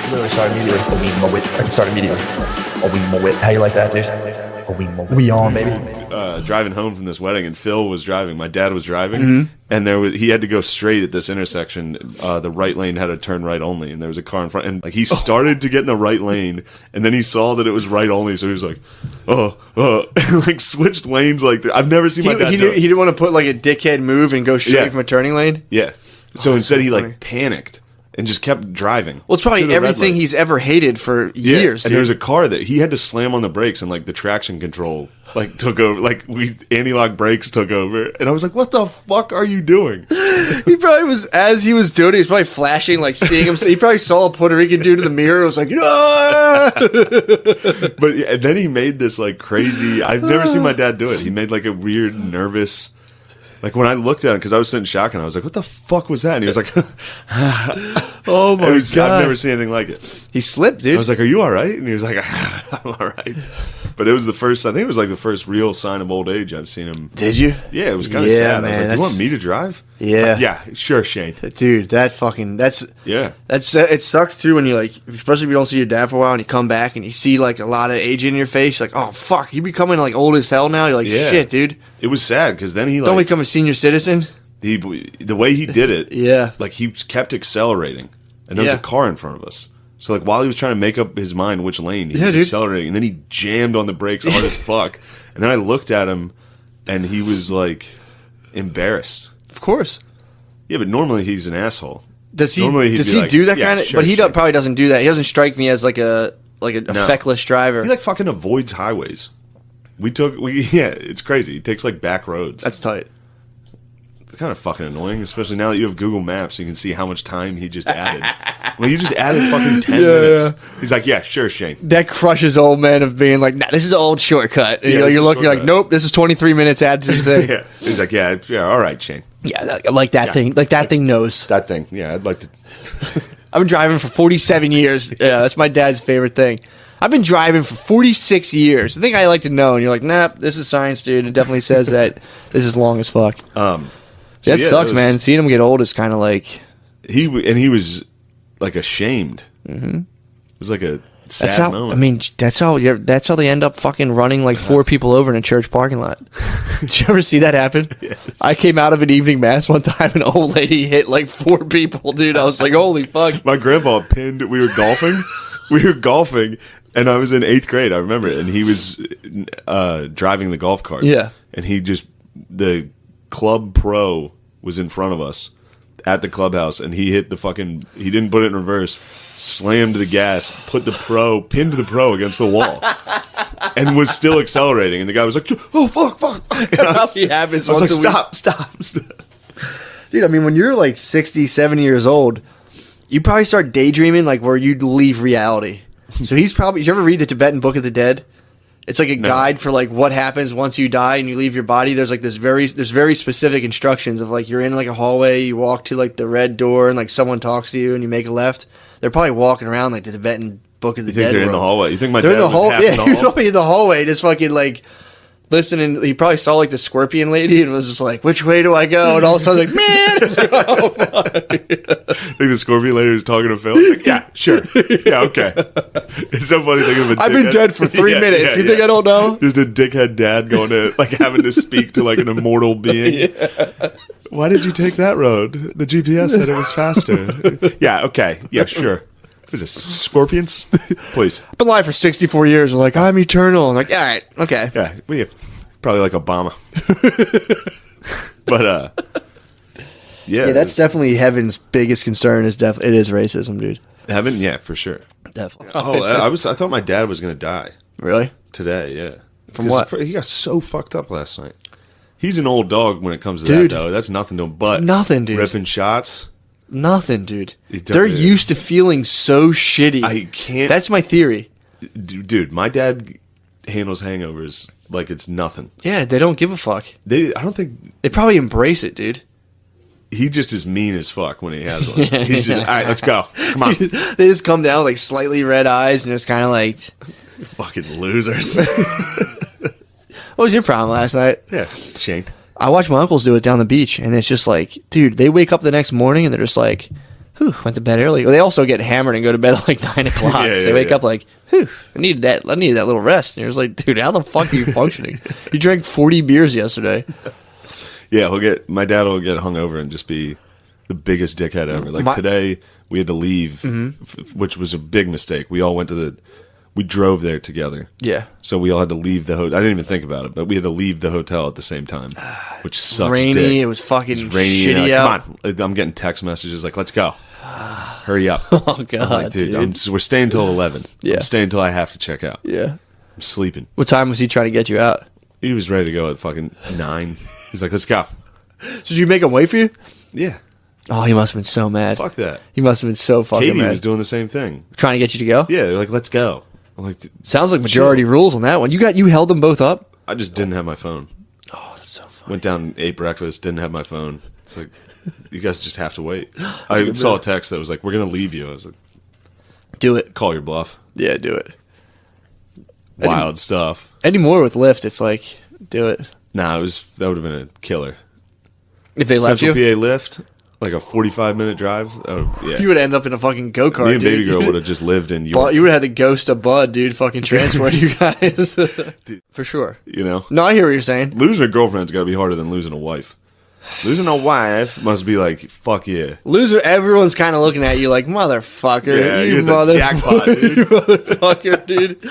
Literally start immediately. A wee mo it. I can start immediately. A wee mo it. How you like that, dude? A wee mo it. We on, baby. Driving home from this wedding, and Phil was driving. My dad was driving, and he had to go straight at this intersection. The right lane had a turn right only, and there was a car in front. And like he started to get in the right lane, and then he saw that it was right only, so he was like, and like switched lanes. Like I've never seen my dad do it. He didn't want to put like a dickhead move and go straight from a turning lane. Yeah. So instead, he like panicked and just kept driving. Well, it's probably everything he's ever hated for years. And there was a car that he had to slam on the brakes, and like the traction control like took over. Like anti-lock brakes took over, and I was like, "What the fuck are you doing?" He probably was, as he was doing it, he was probably flashing, like seeing him. He probably saw a Puerto Rican dude in the mirror. It was like, ah! But yeah, and then he made this like crazy. I've never seen my dad do it. He made like a weird, nervous. Like when I looked at him, because I was sitting shocked, and I was like, "What the fuck was that?" And he was like, "Oh my god, I've never seen anything like it." He slipped, dude. I was like, "Are you all right?" And he was like, "I'm all right." But it was the first. I think it was like the first real sign of old age I've seen him. Did you? Yeah, it was kind of sad. Man, I was like, "You want me to drive?" Yeah, yeah, sure, Shane. Dude, it sucks too when you like, especially if you don't see your dad for a while and you come back and you see like a lot of age in your face. You're like, oh fuck, you becoming like old as hell now. You're like, shit, dude. It was sad because then he like don't become a senior citizen. The way he did it, yeah, like he kept accelerating, and there was a car in front of us. So like while he was trying to make up his mind which lane, he was accelerating, and then he jammed on the brakes hard as fuck. And then I looked at him, and he was like embarrassed. Of course. Yeah, but normally he's an asshole. Does he do that kind of? Sure, but he probably doesn't do that. He doesn't strike me as like a feckless driver. He like fucking avoids highways. It's crazy. He takes like back roads. That's tight. It's kind of fucking annoying, especially now that you have Google Maps, so you can see how much time he just added. Well, you just added fucking 10 minutes. He's like, yeah, sure, Shane. That crushes old men of being like, nah, this is an old shortcut. And you're looking like, nope, this is 23 minutes added to the thing. Yeah. He's like, yeah, all right, Shane. Yeah, like that thing. Like that thing knows. That thing. Yeah, I'd like to. I've been driving for 47 years. Yeah, that's my dad's favorite thing. I've been driving for 46 years. The thing I like to know, and you're like, nah, this is science, dude. It definitely says that this is long as fuck. That sucks, man. Seeing him get old is kind of like he was like ashamed. Mm-hmm. It was like a sad moment. I mean, that's how they end up fucking running like 4 people over in a church parking lot. Did you ever see that happen? Yes. I came out of an evening mass one time, and an old lady hit like 4 people, dude. I was like, holy fuck. My grandpa pinned. We were golfing. And I was in 8th grade. I remember it. And he was driving the golf cart. Yeah. And the club pro was in front of us at the clubhouse, and he hit he didn't put it in reverse, slammed the gas, pinned the pro against the wall, and was still accelerating. And the guy was like, oh, fuck. And I was like, stop. Dude, I mean, when you're like 60, 70 years old, you probably start daydreaming like where you'd leave reality. So he's probably, did you ever read the Tibetan Book of the Dead? It's like a guide for like what happens once you die and you leave your body. There's like there's very specific instructions of like you're in like a hallway, you walk to like the red door, and like someone talks to you and you make a left. They're probably walking around like the Tibetan Book of the Dead. They're in the hallway. You think my dad was half in the hall? You're probably in the hallway just fucking like listening. He probably saw like the scorpion lady and was just like, which way do I go? And all of a sudden like, man, oh, fuck. I think the scorpion lady was talking to Phil. Like, yeah, sure. Yeah, okay. It's so funny thinking of a dickhead. I've been dead for 3 minutes. You think I don't know? Just a dickhead dad going to like having to speak to like an immortal being. Yeah. Why did you take that road? The GPS said it was faster. Yeah, okay. Yeah, sure. What is this? Scorpions? Please. I've been alive for 64 years. I'm like, I'm eternal. I'm like, all right, okay. Yeah, probably like Obama. But yeah, that's definitely heaven's biggest concern. It is racism, dude. Heaven, yeah, for sure. Definitely. I thought my dad was gonna die. Really? Today, yeah. From what? He got so fucked up last night. He's an old dog when it comes to that, though. That's nothing to him. But nothing, dude. Ripping shots. Nothing, dude. They're used to feeling so shitty. I can't. That's my theory. Dude, my dad handles hangovers like it's nothing. Yeah, they don't give a fuck. I don't think they probably embrace it, dude. He just is mean as fuck when he has one. He's just, all right, let's go. Come on. They just come down with like slightly red eyes and it's kind of like fucking losers. What was your problem last night? Yeah, Shane. I watched my uncles do it down the beach, and it's just like, dude, they wake up the next morning and they're just like, whew, went to bed early. Well, they also get hammered and go to bed at like 9 o'clock. Yeah, So yeah, they wake yeah. up like, whew, I needed that little rest. And you're just like, dude, how the fuck are you functioning? You drank 40 beers yesterday. Yeah, my dad will get hungover and just be the biggest dickhead ever. Like today, we had to leave, which was a big mistake. We all we drove there together. Yeah. So we all had to leave the hotel. I didn't even think about it, but we had to leave the hotel at the same time, which sucked. Rainy. Dick. It was fucking Rainy. shitty Like, out. come on. I'm getting text messages like, let's go. Hurry up. Oh, God, I'm like, dude. We're staying till 11. Yeah. I'm staying till I have to check out. Yeah. I'm sleeping. What time was he trying to get you out? He was ready to go at fucking 9. He's like, let's go. So did you make him wait for you? Yeah. Oh, he must have been so mad. Fuck that. He must have been so fucking Katie mad. was doing the same thing. Trying to get you to go? Yeah, they're like, let's go. I'm like, Sounds like majority rules on that one. You held them both up? I just didn't have my phone. Oh, that's so funny. Went down, ate breakfast, didn't have my phone. It's like, you guys just have to wait. I saw a text that was like, we're going to leave you. I was like, Do it. call your bluff. Yeah, do it. Wild stuff. Anymore with Lyft, it's like, do it. Nah, that would have been a killer. If they left Central you, PA lift, like a 45-minute drive. Oh, yeah. you would end up in a fucking go-kart, Me and dude. baby girl would have just lived in But York. you would have had the ghost of Bud, dude, fucking transport you guys. For sure. You know? No, I hear what you're saying. Losing a girlfriend's got to be harder than losing a wife. Losing a wife must be like, fuck yeah. Loser, everyone's kind of looking at you like, motherfucker. Yeah, you you're the jackpot, dude. You motherfucker, dude.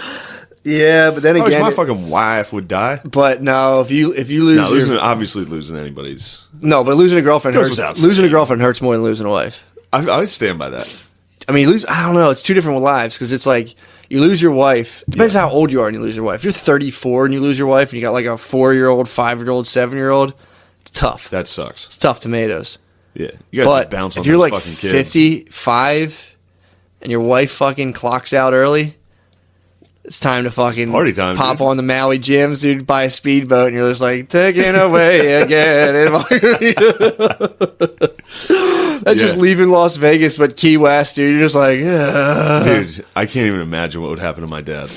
Yeah, but then I wish again, my fucking wife would die. but no, if you lose No, your, obviously losing anybody's. no, but losing a girlfriend Goes hurts. without Losing a saying. girlfriend hurts more than losing a wife. I stand by that. I mean, I don't know. It's two different lives because it's like you lose your wife. Depends how old you are and you lose your wife. If you're 34 and you lose your wife and you got like a 4-year-old, 5-year-old, 7-year-old, it's tough. That sucks. It's tough tomatoes. Yeah, you got to But bounce on if you're those like fucking kids. 55 and your wife fucking clocks out early, it's time to fucking Party time, pop dude. on the Maui gyms, dude, buy a speedboat, and you're just like, taking away again. in Margarita. That's just Yeah. leaving Las Vegas, but Key West, dude. You're just like, ugh. Dude, I can't even imagine what would happen to my dad.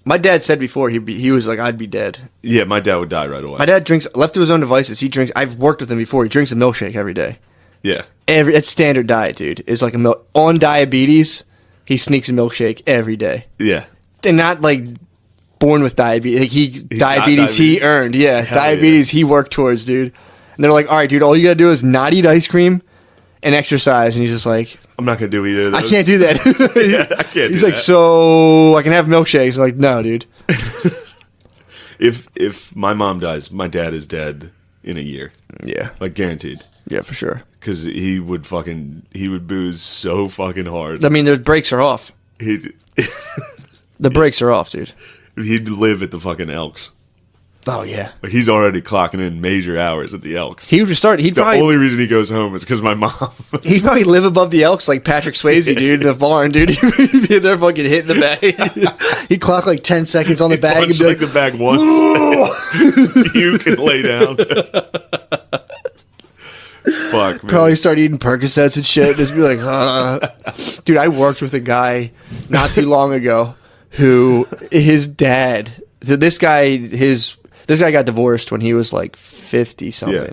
My dad said before he was like, I'd be dead. Yeah, my dad would die right away. My dad drinks, left to his own devices. He drinks. I've worked with him before. He drinks a milkshake every day. Yeah. It's standard diet, dude. It's like a milk on diabetes. He sneaks a milkshake every day, Yeah. and not like born with diabetes. Like got diabetes he diabetes. earned. Yeah, Hell diabetes he worked towards, dude. And they're like, all right, dude, all you gotta do is not eat ice cream and exercise. And he's just like, I'm not going to do either of those. I can't do that. Yeah, I can't He's do like, that. so I can have milkshakes. I'm like, no, dude. If my mom dies, my dad is dead in a year. Yeah, Like, guaranteed. yeah, for sure. Because he would booze so fucking hard. I mean, the brakes are off. He'd The brakes are off, dude. live at the fucking Elks. Oh yeah. Like, he's already clocking in major hours at the Elks. He would start. He'd The probably only reason he goes home is because my mom. He'd probably live above the Elks like Patrick Swayze, dude, in the barn, dude. He'd be there fucking hitting the bag. He'd clock like 10 seconds on the bag and Punch be like like, the bag once. You can lay down. Fuck, man. probably start eating Percocets and shit. Just be like, Dude, I worked with a guy not too long ago who his dad, so this guy got divorced when he was like 50 something. Yeah.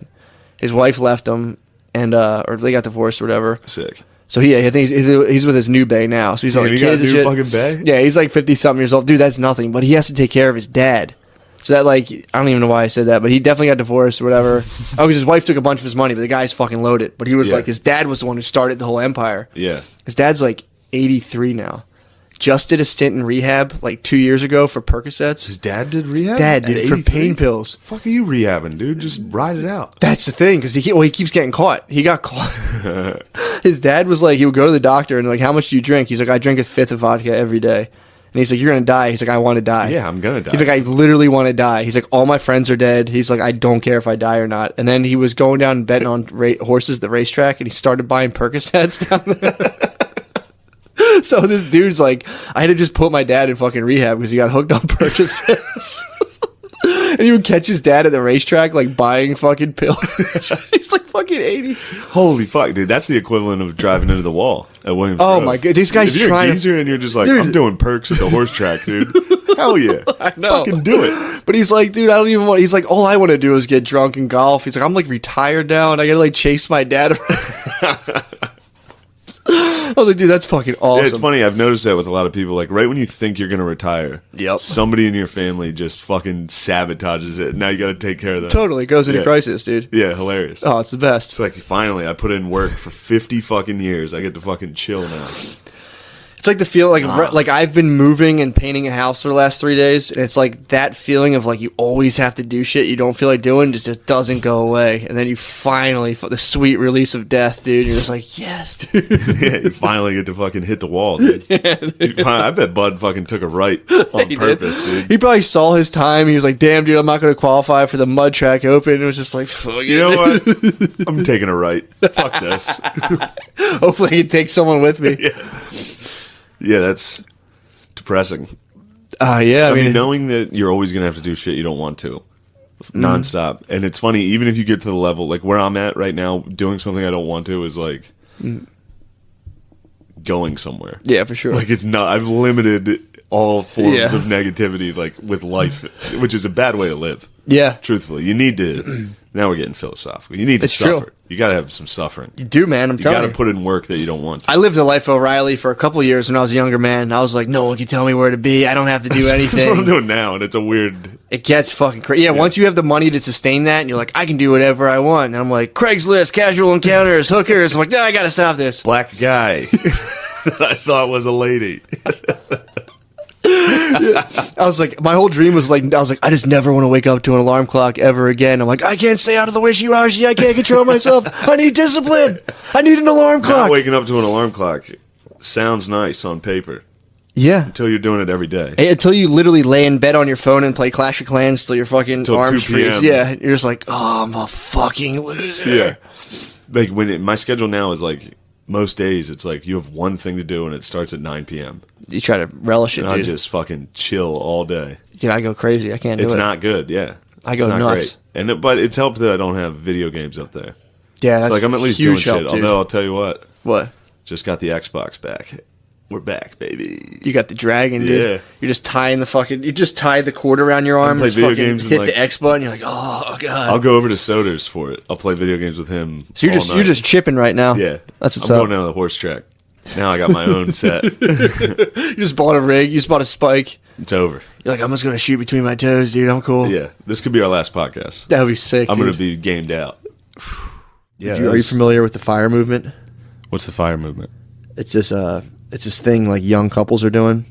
His wife left him and, or they got divorced or whatever. Sick. So I think he's with his new bae now. So he's like Damn, he got a kids and new shit. fucking bae? Yeah, he's like 50-something years old. Dude, that's nothing. But he has to take care of his dad. So that like, I don't even know why I said that, but he definitely got divorced or whatever. Oh, because his wife took a bunch of his money, but the guy's fucking loaded. But he was Yeah. like, his dad was the one who started the whole empire. Yeah. His dad's like 83 now. Just did a stint in rehab like 2 years ago for Percocets. His dad did rehab? Dad At did for 83? pain pills. Fuck are you rehabbing, dude? Just ride it out. That's the thing, because he keeps getting caught. He got caught. His dad was like, he would go to the doctor and like, how much do you drink? He's like, I drink a fifth of vodka every day. And he's like, you're gonna die. He's like, I want to die. Yeah, I'm gonna die. He's like, I literally want to die. He's like, all my friends are dead. He's like, I don't care if I die or not. And then he was going down and betting on horses at the racetrack, and he started buying Percocets down there. So this dude's like, I had to just put my dad in fucking rehab because he got hooked on Percocets. And he would catch his dad at the racetrack, like buying fucking pills. He's like fucking 80. Holy fuck, dude! That's the equivalent of driving into the wall at Williams. Oh Grove. my god, this guy's If you're trying a to. geezer and you're just like, Dude. I'm doing perks at the horse track, dude. Hell yeah, I know. Fucking do it. But he's like, dude, I don't even want. He's like, all I want to do is get drunk and golf. He's like, I'm like retired now, and I gotta like chase my dad around. I was like, dude, that's fucking awesome. Yeah, it's funny. I've noticed that with a lot of people. Like, right when you think you're going to retire, somebody in your family just fucking sabotages it. Now you got to take care of that. Totally. It goes into crisis, dude. Yeah, hilarious. Oh, it's the best. It's like, finally, I put in work for 50 fucking years. I get to fucking chill now. It's like the feeling, like I've been moving and painting a house for the last 3 days, and it's like that feeling of like you always have to do shit you don't feel like doing, just doesn't go away, and then you finally, the sweet release of death, dude. You're just like, yes, dude. Yeah, you finally get to fucking hit the wall, dude. I bet Bud fucking took a right on purpose, dude. He probably saw his time. He was like, damn, dude, I'm not going to qualify for the Mud Track Open. It was just like, fuck it. You know what? I'm taking a right. Fuck this. Hopefully he can take someone with me. Yeah, that's depressing. Yeah, I mean, knowing that you're always going to have to do shit you don't want to, nonstop. And it's funny, even if you get to the level, like where I'm at right now, doing something I don't want to is like going somewhere. Yeah, for sure. Like, it's not, I've limited all forms of negativity, like with life, which is a bad way to live. Yeah. Truthfully, you need to, now we're getting philosophical. You need to suffer. True. You got to have some suffering. You do, man. I'm telling you. You got to put in work that you don't want to. I lived a life of O'Reilly for a couple of years when I was a younger man. I was like, no one can tell me where to be. I don't have to do anything. That's what I'm doing now, and it's a weird... It gets fucking crazy. Yeah, once you have the money to sustain that, and you're like, I can do whatever I want. And I'm like, Craigslist, casual encounters, hookers. I'm like, no, I got to stop this. Black guy that I thought was a lady. I was like, my whole dream was like, I just never want to wake up to an alarm clock ever again. I'm like, I can't stay out of the wishy-washy. I can't control myself. I need discipline. I need an alarm clock. Not waking up to an alarm clock sounds nice on paper. Yeah. Until you're doing it every day. Until you literally lay in bed on your phone and play Clash of Clans till your fucking arms freeze. Yeah. You're just like, oh, I'm a fucking loser. Yeah. Like, my schedule now is like, most days it's like you have one thing to do and it starts at 9 p.m. You try to relish it, and dude. I just fucking chill all day. Dude, I go crazy. I can't do it. It's not good, yeah. I go nuts. Great. But it's helped that I don't have video games up there. Yeah, that's so like I'm at least doing shit. Although I'll tell you what. What? Just got the Xbox back. We're back, baby. You got the dragon, dude. Yeah. You're just tying you just tie the cord around your arm and video games hit the X button. You're like, oh, God. I'll go over to Soder's for it. I'll play video games with him. So you're just chipping right now. Yeah. That's what's I'm up. going down to the horse track. Now I got my own set. You just bought a rig. You just bought a spike. It's over. You're like, I'm just going to shoot between my toes, dude. I'm cool. Yeah. This could be our last podcast. That would be sick, I'm going to be gamed out. Yeah. Are you familiar with the FIRE movement? What's the FIRE movement? It's this thing like young couples are doing.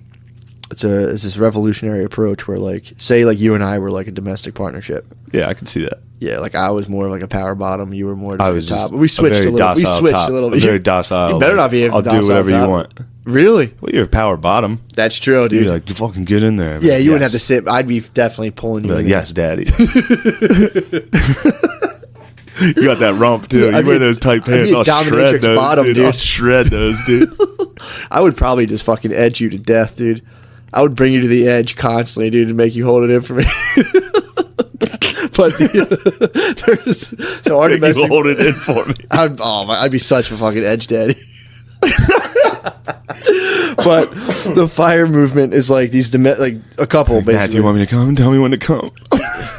It's this revolutionary approach where, like, say like you and I were like a domestic partnership. Yeah, I can see that. Yeah, like I was more of like a power bottom. You were more I was top. just We switched a little. bit. Very docile. You better not be. I'll do whatever you want. Really? Well, you're a power bottom. That's true, dude. You're like, you fucking get in there. Yeah, you wouldn't have to sit. I'd be definitely pulling you. Like, in yes, daddy. You got that rump too. You wear those tight pants. I'll shred those, bottom, dude. I'll shred those, dude. I would probably just fucking edge you to death, dude. I would bring you to the edge constantly, dude, and make you hold it in for me. But so our domestic, you hold it in for me. I'd be such a fucking edge daddy. But the FIRE movement is like these like a couple basically. Matt, do you want me to come? Tell me when to come.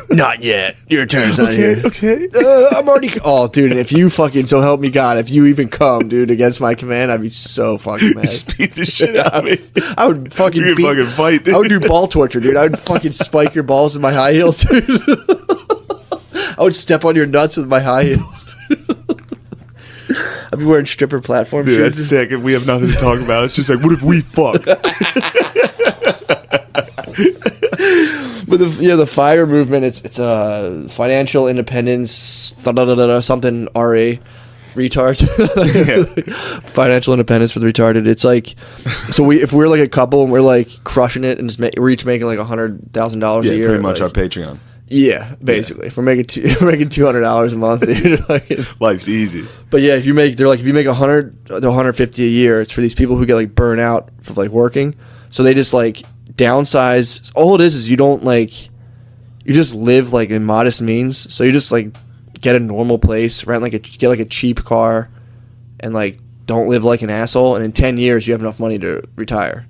Not yet. Your turn's not here. Okay. I'm already. Oh, dude, and if you fucking, so help me God, if you even come, dude, against my command, I'd be so fucking mad. Just beat the shit out of me. I would fucking fucking fight, dude. I would do ball torture, dude. I would fucking spike your balls in my high heels, dude. I would step on your nuts with my high heels. I'd be wearing stripper platform shoes. Dude, that's sick. If we have nothing to talk about, it's just like, what if we fuck? But the FIRE movement, it's a financial independence, something RA, retards. Financial independence for the retarded. It's like, so if we're like a couple and we're like crushing it and we're each making like $100,000 a year. Pretty much like, our Patreon. Yeah, basically. Yeah. If we're making $200 a month, dude, like, life's easy. But yeah, if you make 100 to 150 a year, it's for these people who get like burnt out for like working. So they just like downsize. All it is you don't like, you just live like in modest means. So you just like get a normal place, get like a cheap car, and like don't live like an asshole. And in 10 years, you have enough money to retire.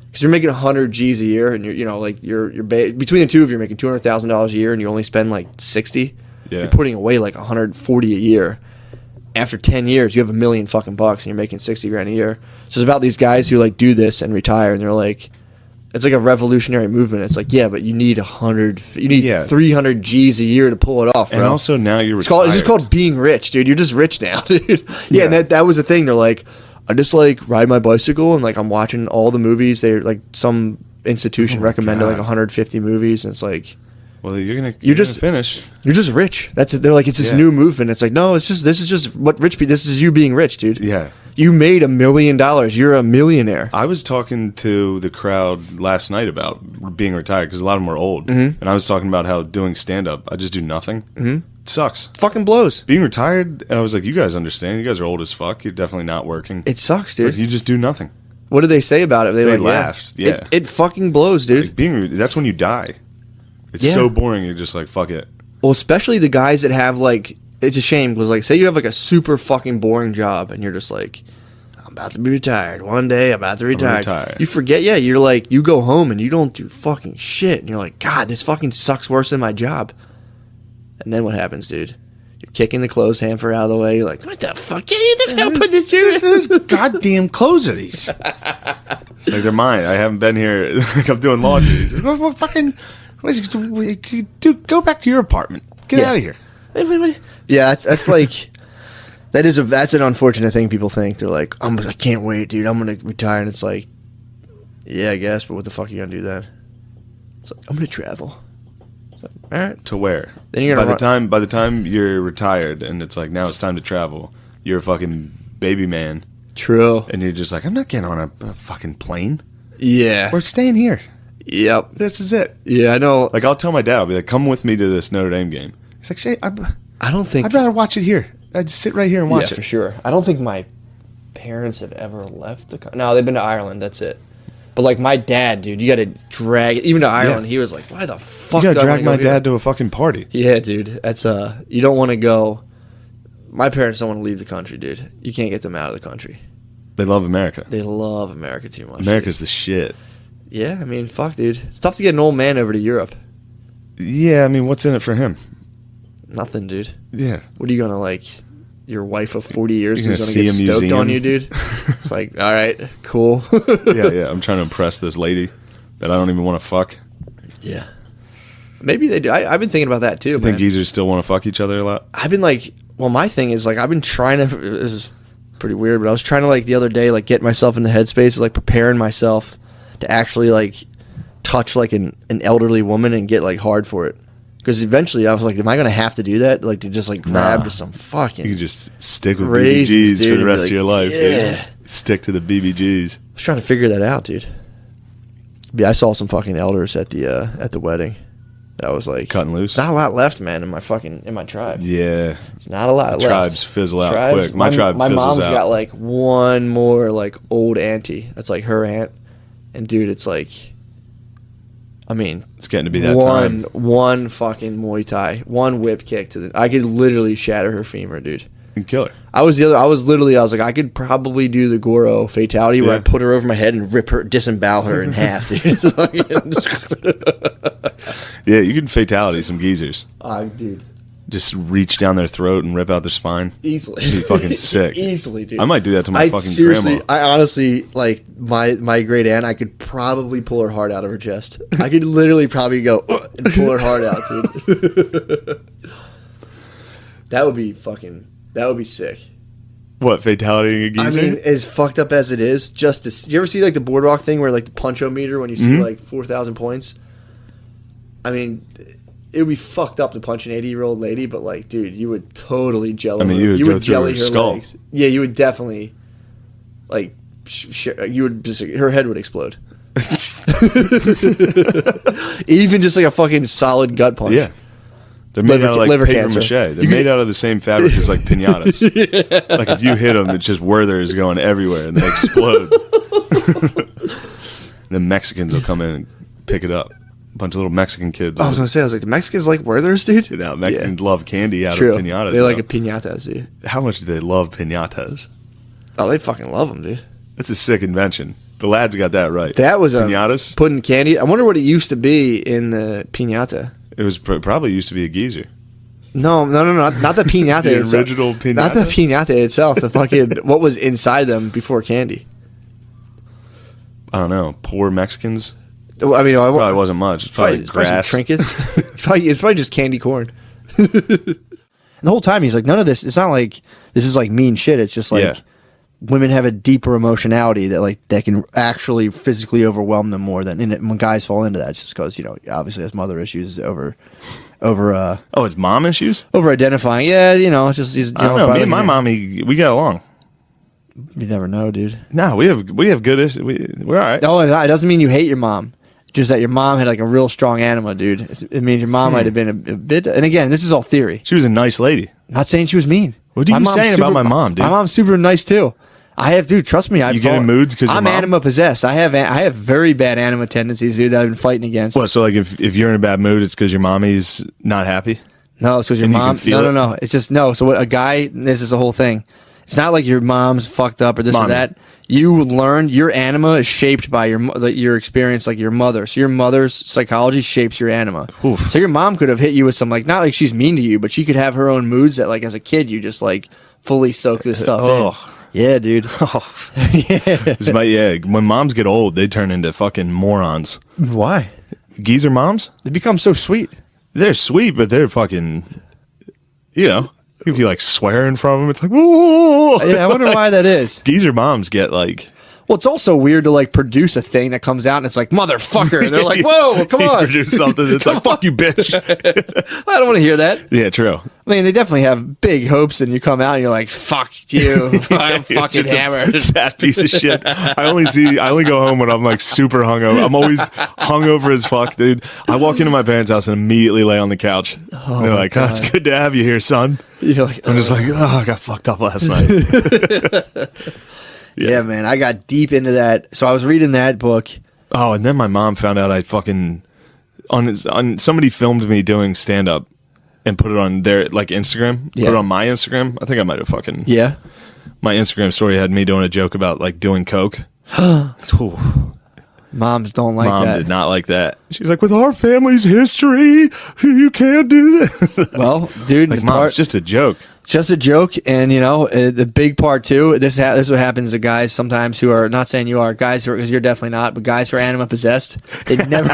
Because you're making 100 G's a year, and you're between the two of you, you're making $200,000 a year, and you only spend like 60. Yeah. You're putting away like 140 a year, after 10 years, you have $1 million fucking bucks and you're making 60 grand a year. So it's about these guys who like do this and retire, and they're like, it's like a revolutionary movement. It's like, yeah, but you need 300 G's a year to pull it off, bro. And also now you're it's retired. just called being rich, dude. You're just rich now, dude. Yeah, and that was the thing. They're like, I just like ride my bicycle and like I'm watching all the movies. They're like some institution recommended like 150 movies, and it's like, well, you're gonna just finish. You're just rich. That's it. They're like, it's this new movement. It's like, no, this is just what rich people. This is you being rich, dude. Yeah. You made $1 million. You're a millionaire. I was talking to the crowd last night about being retired because a lot of them are old, and I was talking about how doing stand up, I just do nothing. It sucks. Fucking blows. Being retired, and I was like, you guys understand? You guys are old as fuck. You're definitely not working. It sucks, dude. Like, you just do nothing. What did they say about it? They like, laughed. Yeah. It fucking blows, dude. Like that's when you die. It's so boring. You're just like, fuck it. Well, especially the guys that have like, it's a shame because like, say you have like a super fucking boring job and you're just like, I'm about to be retired. One day I'm about to retire. You forget, you're like, you go home and you don't do fucking shit. And you're like, God, this fucking sucks worse than my job. And then what happens, dude? You're kicking the clothes hamper out of the way. You're like, what the fuck? Can you the hell put this here? Goddamn clothes are these? It's like they're mine. I haven't been here. Like I'm doing laundry. Well, fucking, dude, go back to your apartment. Get out of here. Yeah, that's like, that's an unfortunate thing people think. They're like, I can't wait, dude. I'm gonna retire, and it's like, yeah, I guess, but what the fuck are you gonna do then? It's like, I'm gonna travel. Like, all right. To where? Then you're gonna by the time you're retired and it's like now it's time to travel, you're a fucking baby man. True. And you're just like, I'm not getting on a fucking plane. Yeah. We're staying here. Yep. This is it. Yeah, I know. Like I'll tell my dad, I'll be like, come with me to this Notre Dame game. He's like, Shane, I don't think I'd rather watch it here. I'd just sit right here and watch it. For sure. I don't think my parents have ever left the country. No, they've been to Ireland. That's it. But like my dad, dude, you got to drag even to Ireland. He was like, "Why the fuck?" You got to drag my dad to a fucking party. Yeah, dude. That's you don't want to go. My parents don't want to leave the country, dude. You can't get them out of the country. They love America. They love America too much. America's the shit. Yeah, I mean, fuck, dude. It's tough to get an old man over to Europe. Yeah, I mean, what's in it for him? Nothing, dude. Yeah. What are you gonna like? Your wife of 40 years You're is gonna gonna get see a stoked museum. on you, dude. It's like, all right, cool. Yeah. I'm trying to impress this lady that I don't even want to fuck. Yeah. Maybe they do. I've been thinking about that too. I think geezers still want to fuck each other a lot. I've been like, well, my thing is like, I've been trying to. This is pretty weird, but I was trying to like the other day, like get myself in the headspace of like preparing myself to actually like touch like an elderly woman and get like hard for it. Because eventually I was like, am I going to have to do that? Like to just like grab to some fucking. You can just stick with raisins, BBGs dude, for the rest like, of your life. Yeah. Dude. Stick to the BBGs. I was trying to figure that out, dude. Yeah, I saw some fucking elders at the wedding. I was like, cutting loose. Not a lot left, man, in my tribe. Yeah, it's not a lot left. Tribes fizzle out quick. My tribe my fizzles mom's out. got like one more like old auntie. That's like her aunt, and dude, it's like, I mean, it's getting to be that time. One fucking Muay Thai, one whip kick to the. I could literally shatter her femur, dude. And kill her. I was like, I could probably do the Goro fatality where I put her over my head and disembowel her in half, dude. Yeah, you can fatality some geezers. Dude. Just reach down their throat and rip out their spine. Easily. It'd be fucking sick. Easily, dude. I might do that to my fucking grandma. I honestly, like, my great aunt, I could probably pull her heart out of her chest. I could literally probably go and pull her heart out, dude. That would be sick. What, fatality a geezer? I mean, as fucked up as it is, you ever see, like, the boardwalk thing where, like, the punch-o-meter when you see, like, 4,000 points? I mean, it would be fucked up to punch an 80-year-old lady, but, like, dude, you would totally jelly her. You would go through her skull. Legs. Yeah, you would definitely, like, her head would explode. Even just, like, a fucking solid gut punch. Yeah. They're made out of like paper cancer. mache. They're made out of the same fabric as like pinatas. Yeah. Like if you hit them, it's just Werther's going everywhere and they explode. Then Mexicans will come in and pick it up. A bunch of little Mexican kids. I was like, the Mexicans like Werther's, dude? You know, Mexicans love candy out True. of pinatas. They like a pinatas, dude. How much do they love pinatas? Oh, they fucking love them, dude. That's a sick invention. The lads got that right. That was pinatas? Putting candy. I wonder what it used to be in the pinata. It was probably used to be a geezer. No, not the piñata The itself. original piñata? Not the piñata itself. The fucking what was inside them before candy. I don't know. Poor Mexicans. I mean, Probably wasn't much. It's probably probably some grass. trinkets. it's probably just candy corn. And the whole time he's like, none of this. It's not like this is like mean shit. It's just like Yeah. women have a deeper emotionality that can actually physically overwhelm them more than and when guys fall into that. It's just because obviously has mother issues over Oh, it's mom issues? over identifying. Yeah, it's just he's. I don't know. Me and my mommy, we got along. You never know, dude. No, we have good issues. We're all right. No, it doesn't mean you hate your mom. Just that your mom had like a real strong anima, dude. It means your mom might have been a bit. And again, this is all theory. She was a nice lady. Not saying she was mean. What are you mom's saying about my mom, dude? My mom's super nice too. I have, dude. Trust me. You get in moods because I'm anima possessed. I have very bad anima tendencies, dude. That I've been fighting against. What? So like, if you're in a bad mood, it's because your mommy's not happy. No, it's because your And you mom. can feel No. It's just no. So what? A guy. This is the whole thing. It's not like your mom's fucked up or this or Mommy. that. You learn your anima is shaped by your experience, like your mother. So your mother's psychology shapes your anima. Oof. So your mom could have hit you with some not like she's mean to you, but she could have her own moods that like as a kid you just like fully soak this stuff in. Yeah, dude. When moms get old, they turn into fucking morons. Why? Geezer moms? They become so sweet. They're sweet, but they're fucking, if you like swearing from them, it's like, whoa. Yeah, I wonder why that is. Geezer moms get like, Well, it's also weird to like produce a thing that comes out and it's like motherfucker. And they're like, whoa, come you on. produce something that's like, fuck you, bitch. I don't want to hear that. Yeah, true. I mean, they definitely have big hopes, and you come out and you're like, "Fuck you, I'm fucking Just a hammered." fat piece of shit. I only go home when I'm like super hungover. I'm always hungover as fuck, dude. I walk into my parents' house and immediately lay on the couch. They're like, "Oh, it's good to have you here, son." You're like, I'm just like, "Oh, I got fucked up last night." yeah, man, I got deep into that. So I was reading that book. Oh, and then my mom found out I fucking on somebody filmed me doing stand up and put it on their like Instagram. Yeah. Put it on my Instagram. I think I might have fucking Yeah, my Instagram story had me doing a joke about like doing coke. Ooh. moms don't like Mom that. did not like that. She's like, with our family's history, you can't do this. Well, dude, Like, the Mom, part- it's just a joke. just a joke, and the big part too. This is what happens to guys sometimes who are not saying you are guys who because you're definitely not, but guys who are anima possessed. They never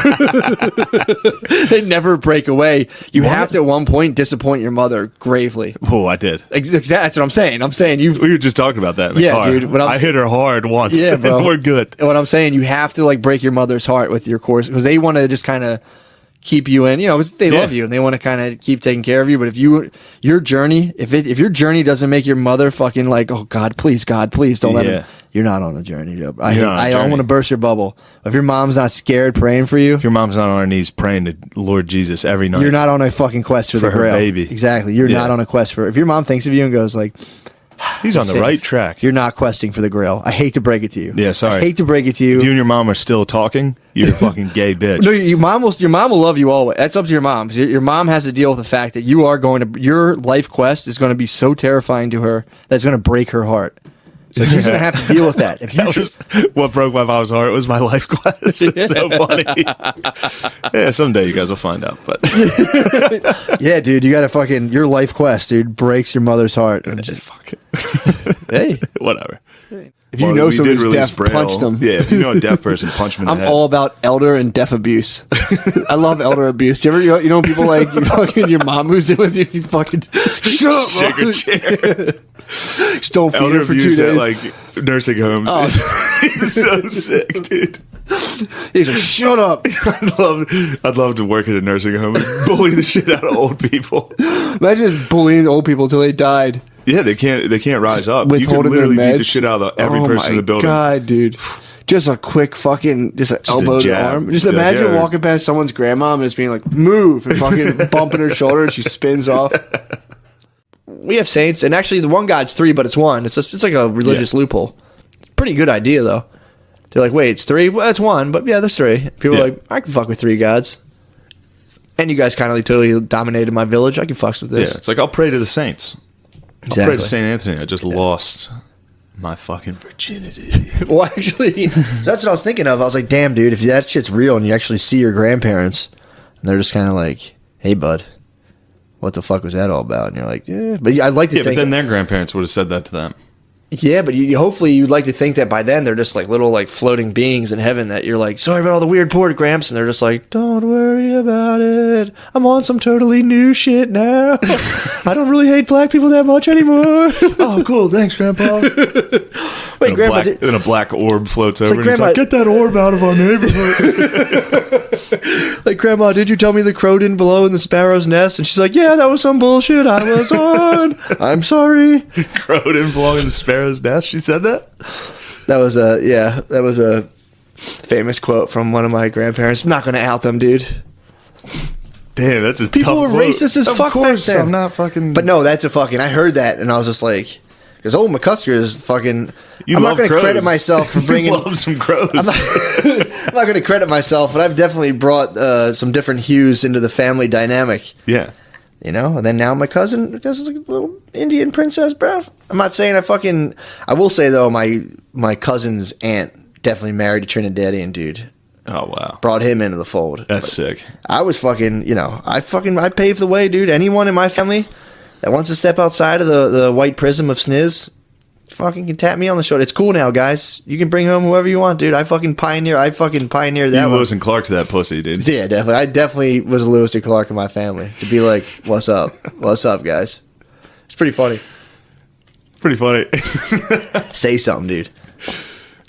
they never break away. You have to at one point disappoint your mother gravely. Oh, I did. Exactly, that's what I'm saying. I'm saying you. We were just talking about that in the Yeah, car. dude, but I hit her hard once. Yeah, bro. We're good. What I'm saying, you have to like break your mother's heart with your course because they want to just kind of keep you in. They love you and they want to kind of keep taking care of you. But if your journey, if your journey doesn't make your mother fucking like, oh God, please don't let him. You're not on a journey, Joe. I don't want to burst your bubble. If your mom's not scared praying for you, If your mom's not on her knees praying to Lord Jesus every night, you're not on a fucking quest for the her grail. baby. Exactly. You're not on a quest for. If your mom thinks of you and goes like, he's on the safe, right track. you're not questing for the grail. I hate to break it to you. Yeah, sorry. I hate to break it to you. If you and your mom are still talking, you're a fucking gay bitch. No, your mom will love you always. That's up to your mom. Your mom has to deal with the fact that your life quest is going to be so terrifying to her that it's going to break her heart. So she's going to have to deal with that. If you That was what broke my mom's heart was my life quest. It's so funny. Yeah, someday you guys will find out. But yeah, dude, you got to fucking your life quest, dude, breaks your mother's heart. And just, fuck it. hey, whatever. if you know we someone did who's release deaf, Braille. punch them. Yeah, if you know a deaf person, punch them in the I'm head. all about elder and deaf abuse. I love elder abuse. Do you ever, you know people like you fucking your mom moves in with you, you fucking shut up, Shake Mom. her chair. Just don't feed Elder her for 2 abuse days. at like nursing homes. Oh. He's so sick, dude. He's like, shut up. I'd love to work at a nursing home and bully the shit out of old people. Imagine just bullying old people until they died. Yeah, they can't rise up. You can Withholding literally their beat the meds. shit out of every person in the building. Oh my God, dude. Just a quick fucking, just an a elbow to jab. arm. Just Yeah, imagine yeah. walking past someone's grandma and just being like, move, and fucking bumping her shoulder and she spins off. We have saints, and actually the one God's 3, but it's 1. It's like a religious loophole. Pretty good idea, though. They're like, wait, it's 3? Well, that's 1, but yeah, there's 3. People are like, I can fuck with 3 gods. And you guys kind of like totally dominated my village. I can fuck with this. Yeah, it's like I'll pray to the saints. I'll pray Exactly. to St. Anthony. I just lost my fucking virginity. Well, actually, that's what I was thinking of. I was like, damn, dude, if that shit's real and you actually see your grandparents, and they're just kind of like, hey, bud, what the fuck was that all about? And you're like, yeah. But I'd like to Yeah, think. but then their grandparents would have said that to them. Yeah, but hopefully you'd like to think that by then they're just like little like floating beings in heaven that you're like, sorry about all the weird port, Gramps, and they're just like, don't worry about it. I'm on some totally new shit now. I don't really hate black people that much anymore. Oh, cool. Thanks, Grandpa. Wait, and Grandpa, then a black orb floats over, like, and he's like, get that orb out of our neighborhood. like, Grandma, did you tell me the crow didn't blow in the sparrow's nest? And she's like, yeah, that was some bullshit I was on. I'm sorry. Crow didn't belong in the sparrow's nest. She said that? That was a famous quote from one of my grandparents. I'm not going to out them, dude. Damn, that's a People tough were quote. racist as Of fuck course, back then. I'm not fucking... But no, that's a fucking... I heard that, and I was just like... Because old McCusker is fucking... You I'm not love going to crows. credit myself for bringing... You love some crows. I'm not going to credit myself, but I've definitely brought some different hues into the family dynamic. Yeah. You know? And then now my cousin is like a little Indian princess, bro. I'm not saying I will say, though, my cousin's aunt definitely married a Trinidadian dude. Oh, wow. Brought him into the fold. That's sick. I was fucking, I paved the way, dude. Anyone in my family that wants to step outside of the white prism of sniz, fucking can tap me on the shoulder. It's cool now, guys. You can bring home whoever you want, dude. I fucking pioneered that You one. Lewis and Clark to that pussy, dude. Yeah, definitely. I definitely was a Lewis and Clark in my family to be like, what's up? What's up, guys? It's pretty funny. Pretty funny. Say something, dude.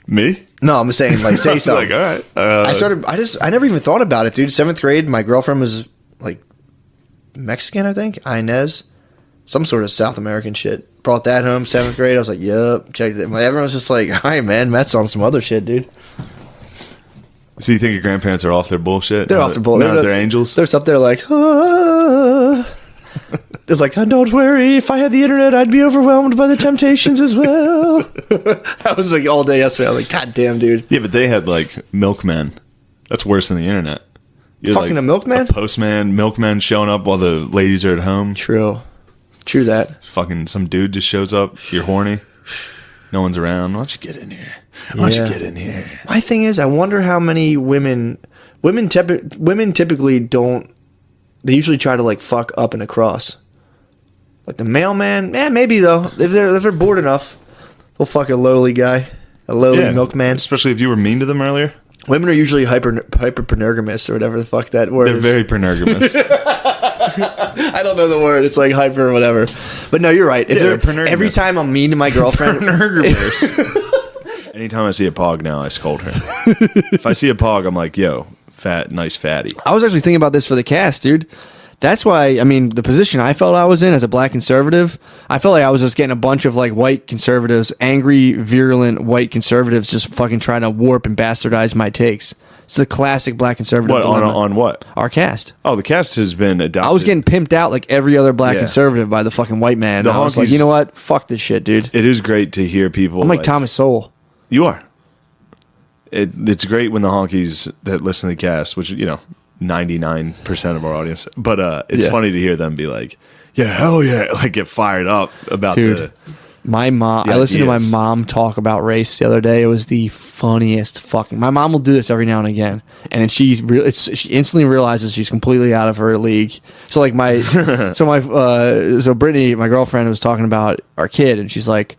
Me? No, I'm saying, like, say something. Like, all right. I never even thought about it, dude. 7th grade, my girlfriend was, like, Mexican, I think. Inez. Some sort of South American shit. Brought that home, 7th grade. I was like, yup. Check it. Everyone's just like, all right, man. Matt's on some other shit, dude. So you think your grandparents are off their bullshit? They're off their bullshit. No, they're angels? They're up there like, ah. They're like, oh, don't worry. If I had the internet, I'd be overwhelmed by the temptations as well. That was like all day yesterday. I was like, God damn, dude. Yeah, but they had like milkmen. That's worse than the internet. You had, Fucking a milkman? A postman, milkman showing up while the ladies are at home. True that. Fucking some dude just shows up. You're horny. No one's around. Why don't you get in here? Why don't you get in here? My thing is, I wonder how many women typically don't. They usually try to like fuck up and across. Like the mailman, maybe though. If they're bored enough, they'll fuck a lowly guy, a lowly milkman. Especially if you were mean to them earlier. Women are usually hyper penergamous or whatever the fuck that word They're is. very penergamous. I don't know the word. It's like hyper or whatever. But no, you're right. If they're they're every time I'm mean to my girlfriend, Anytime I see a pog now, I scold her. If I see a pog, I'm like, yo, fat, nice fatty. I was actually thinking about this for the cast, dude. That's why, I mean, the position I felt I was in as a black conservative, I felt like I was just getting a bunch of like white conservatives, angry, virulent white conservatives just fucking trying to warp and bastardize my takes. It's a classic black conservative What, dilemma. on what? Our cast. Oh, the cast has been adopted. I was getting pimped out like every other black Yeah. conservative by the fucking white man. The I was like, honkies- you know what? Fuck this shit, dude. It is great to hear people. I'm like Thomas Sowell. You are. It's great when the honkies that listen to the cast, which, 99% of our audience, but it's funny to hear them be like, yeah, hell yeah, like get fired up about Dude. My mom, I listened to my mom talk about race the other day. It was the funniest fucking. My mom will do this every now and again, and then she instantly realizes she's completely out of her league. So like so Brittany, my girlfriend, was talking about our kid, and she's like,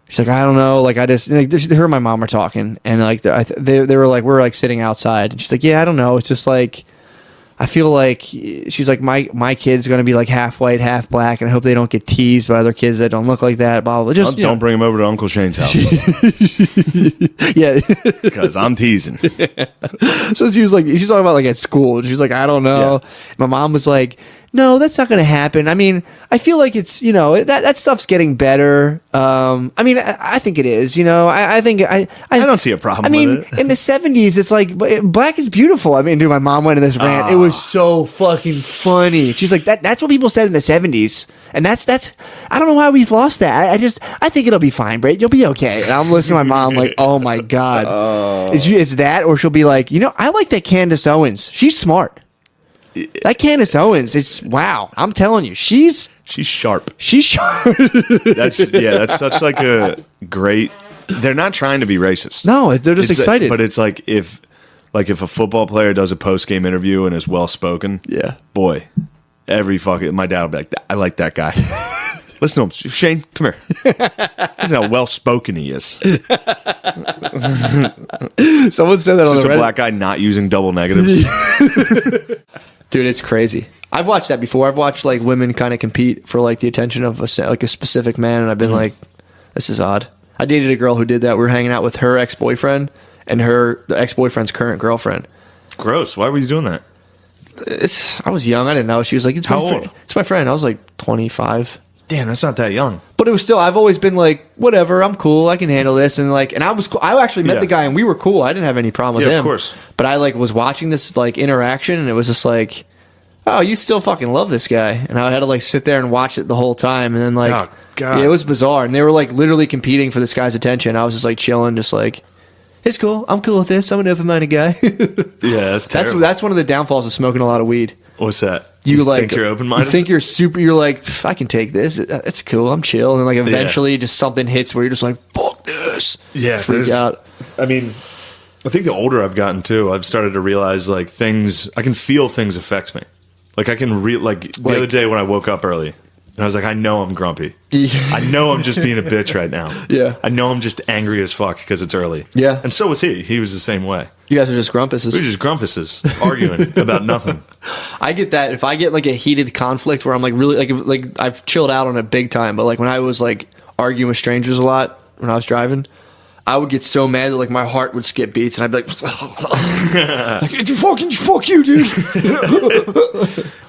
I don't know, like I just like her and my mom are talking, and like they were like we were like sitting outside, and she's like, yeah, I don't know, it's just like. I feel like she's like my kid's gonna be like half white, half black, and I hope they don't get teased by other kids that don't look like that. Blah blah. Just don't bring him over to Uncle Shane's house. Yeah, Because I'm teasing. So she's talking about like at school. She's like, I don't know. Yeah. My mom was like, no, that's not going to happen. I mean, I feel like it's that stuff's getting better. I mean, I think it is. I think I don't see a problem. With it. In the 70s, it's like black is beautiful. I mean, dude, my mom went in this rant. It was so fucking funny. She's like, that's what people said in the 70s. And that's I don't know why we've lost that. I think it'll be fine, Brett. You'll be okay. And I'm listening to my mom like, oh my God. It's that, or she'll be like, I like that Candace Owens. She's smart. That Candace Owens, it's wow. I'm telling you, she's sharp. She's sharp. That's such like a great. They're not trying to be racist. No, they're just excited. But it's like if a football player does a post game interview and is well spoken. Yeah, boy, my dad will be like, I like that guy. Listen to him. Shane, come here. Listen how well spoken he is. Someone said that on the Just a Reddit. black guy not using double negatives. Dude, it's crazy. I've watched that before. I've watched like women kind of compete for like the attention of a specific man, and I've been like, this is odd. I dated a girl who did that. We were hanging out with her ex-boyfriend and the ex-boyfriend's current girlfriend. Gross. Why were you doing that? I was young. I didn't know. She was like, How old? It's my friend. I was like 25. Damn, that's not that young. But it was still, I've always been like, whatever, I'm cool, I can handle this, and like, and I was cool. I actually met the guy, and we were cool. I didn't have any problem with him. Of course. But I like was watching this like interaction, and it was just like, oh, you still fucking love this guy, and I had to like sit there and watch it the whole time, and then like, Oh, God. yeah, it was bizarre, and they were like literally competing for this guy's attention. I was just like chilling, just like, it's cool, I'm cool with this. I'm an open-minded guy. Yeah, that's terrible. That's one of the downfalls of smoking a lot of weed. What's that? You like think you're open-minded? You think you're super. You're like, I can take this. It's cool. I'm chill. And then like eventually, just something hits where you're just like, fuck this. Yeah, freak out. I mean, I think the older I've gotten too, I've started to realize like things. I can feel things affect me. Like I can the other day when I woke up early, and I was like, I know I'm grumpy. I know I'm just being a bitch right now. Yeah. I know I'm just angry as fuck because it's early. Yeah. And so was he. He was the same way. You guys are just grumpuses. We were just grumpuses arguing about nothing. I get that if I get like a heated conflict where I'm like really like I've chilled out on it big time, but like when I was like arguing with strangers a lot when I was driving, I would get so mad that like my heart would skip beats, and I'd be like, fuck you, dude.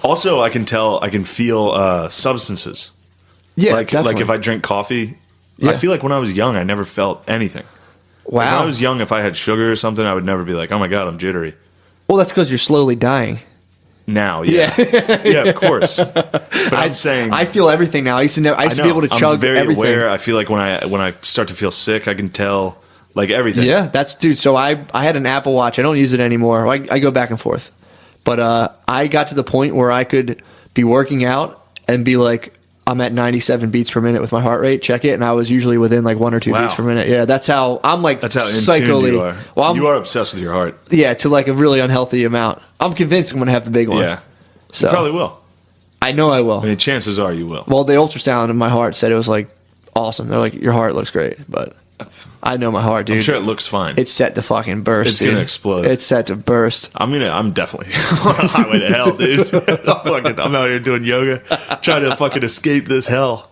Also, I can feel substances. Yeah, like definitely. if I drink coffee, Yeah. I feel like when I was young, I never felt anything. Wow. When I was young, if I had sugar or something, I would never be like, oh my God, I'm jittery. Well, that's because you're slowly dying. Now, yeah. Yeah, of course. But I'm saying I feel everything now. I used to be able to chug I'm very everything. aware. I feel like when I start to feel sick, I can tell like everything. Yeah, dude. So I had an Apple Watch. I don't use it anymore. I go back and forth. But I got to the point where I could be working out and be like, I'm at 97 beats per minute with my heart rate. Check it, and I was usually within like 1 or 2 beats per minute. Yeah, that's how I'm like. That's how in psychically. tune you are. Well, you are obsessed with your heart. Yeah, to like a really unhealthy amount. I'm convinced I'm gonna have the big one. Yeah, so you probably will. I know I will. I mean, chances are you will. Well, the ultrasound in my heart said it was like awesome. They're like, your heart looks great, but I know my heart, dude. I'm sure it looks fine. It's set to fucking burst. It's dude. gonna explode. It's set to burst. I'm definitely on a highway to hell, dude. I'm out here doing yoga, trying to fucking escape this hell.